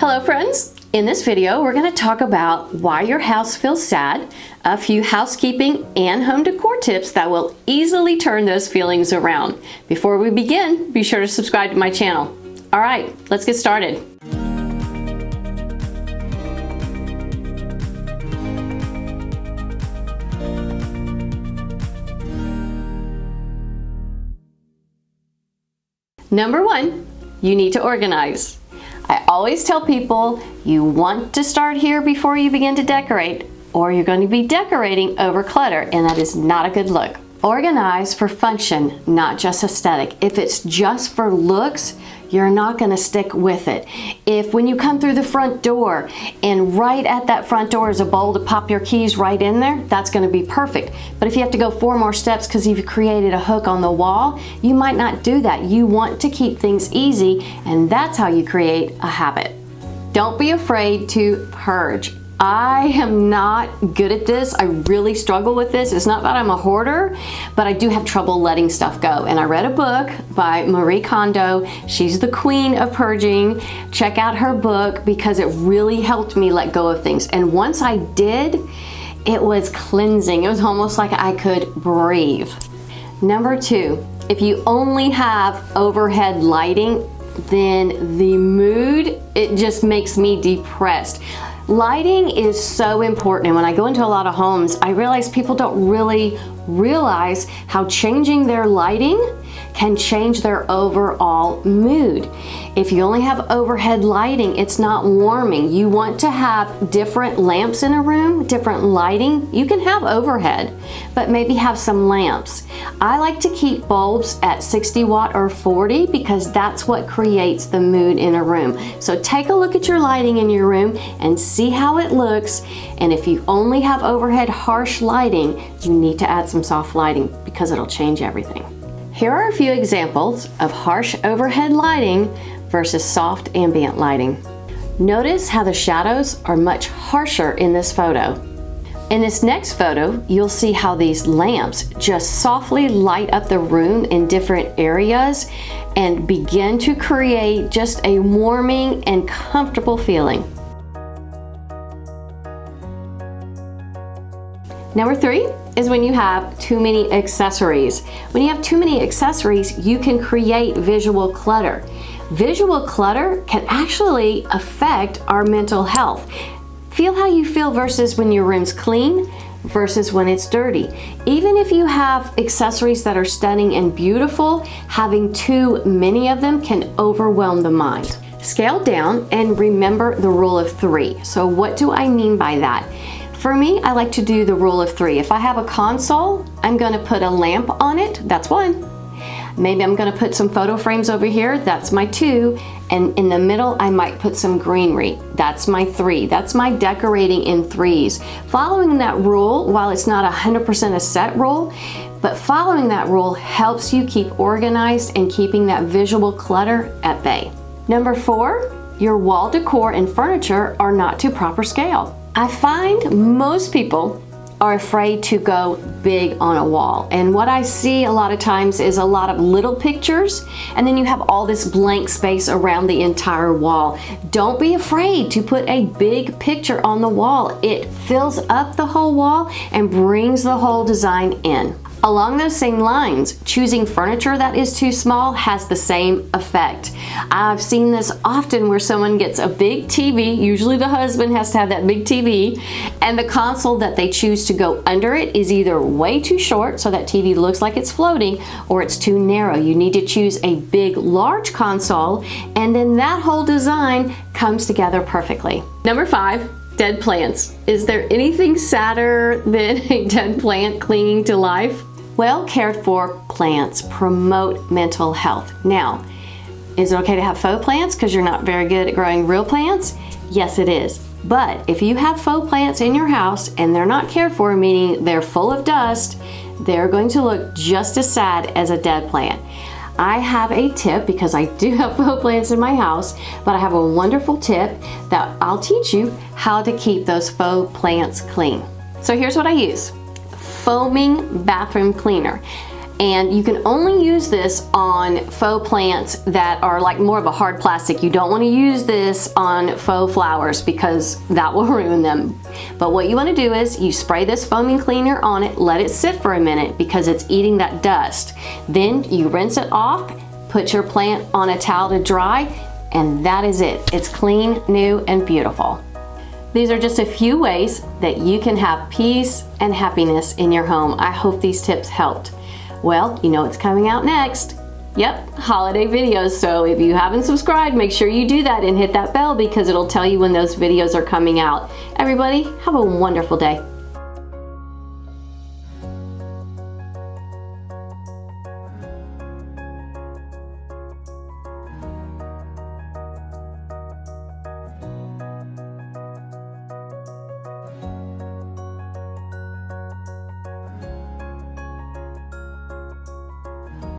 Hello friends! In this video we're going to talk about why your house feels sad, a few housekeeping and home decor tips that will easily turn those feelings around. Before we begin, be sure to subscribe to my channel. Alright, let's get started. Number one, you need to organize. I always tell people you want to start here before you begin to decorate, or you're going to be decorating over clutter, and that is not a good look. Organize for function, not just aesthetic. If it's just for looks, you're not going to stick with it. If when you come through the front door and right at that front door is a bowl to pop your keys right in there, that's going to be perfect. But if you have to go 4 more steps because you've created a hook on the wall, you might not do that. You want to keep things easy, and that's how you create a habit. Don't be afraid to purge. I am not good at this. I really struggle with this. It's not that I'm a hoarder, but I do have trouble letting stuff go. And I read a book by Marie Kondo. She's the queen of purging. Check out her book because it really helped me let go of things. And once I did, it was cleansing. It was almost like I could breathe. Number 2, if you only have overhead lighting, then the mood, it just makes me depressed. Lighting is so important, and when I go into a lot of homes, I realize people don't really realize how changing their lighting can change their overall mood. If you only have overhead lighting, it's not warming. You want to have different lamps in a room, different lighting. You can have overhead, but maybe have some lamps. I like to keep bulbs at 60 watt or 40 because that's what creates the mood in a room. So take a look at your lighting in your room and see how it looks. And if you only have overhead harsh lighting, you need to add some soft lighting because it'll change everything. Here are a few examples of harsh overhead lighting versus soft ambient lighting. Notice how the shadows are much harsher in this photo. In this next photo, you'll see how these lamps just softly light up the room in different areas and begin to create just a warming and comfortable feeling. Number 3 is when you have too many accessories. When you have too many accessories, you can create visual clutter. Visual clutter can actually affect our mental health. Feel how you feel versus when your room's clean versus when it's dirty. Even if you have accessories that are stunning and beautiful, having too many of them can overwhelm the mind. Scale down and remember the rule of 3. So what do I mean by that? For me, I like to do the rule of 3. If I have a console, I'm going to put a lamp on it. That's 1. Maybe I'm going to put some photo frames over here. That's my 2. And in the middle, I might put some greenery. That's my 3. That's my decorating in 3s. Following that rule, while it's not 100% a set rule, but following that rule helps you keep organized and keeping that visual clutter at bay. Number 4, your wall decor and furniture are not to proper scale. I find most people are afraid to go big on a wall. And what I see a lot of times is a lot of little pictures, and then you have all this blank space around the entire wall. Don't be afraid to put a big picture on the wall. It fills up the whole wall and brings the whole design in. Along those same lines, choosing furniture that is too small has the same effect. I've seen this often where someone gets a big TV, usually the husband has to have that big TV, and the console that they choose to go under it is either way too short, so that TV looks like it's floating, or it's too narrow. You need to choose a big, large console, and then that whole design comes together perfectly. Number 5. Dead plants. Is there anything sadder than a dead plant clinging to life? Well cared for plants promote mental health. Now, is it okay to have faux plants because you're not very good at growing real plants? Yes, it is. But if you have faux plants in your house and they're not cared for, meaning they're full of dust, they're going to look just as sad as a dead plant. I have a tip because I do have faux plants in my house, but I have a wonderful tip that I'll teach you how to keep those faux plants clean. So here's what I use. Foaming bathroom cleaner. And you can only use this on faux plants that are like more of a hard plastic. You don't want to use this on faux flowers because that will ruin them. But what you want to do is you spray this foaming cleaner on it, let it sit for a minute because it's eating that dust. Then you rinse it off, put your plant on a towel to dry, and that is it. It's clean, new, and beautiful. These are just a few ways that you can have peace and happiness in your home. I hope these tips helped. Well, you know what's coming out next. Yep, holiday videos. So if you haven't subscribed, make sure you do that and hit that bell because it'll tell you when those videos are coming out. Everybody, have a wonderful day.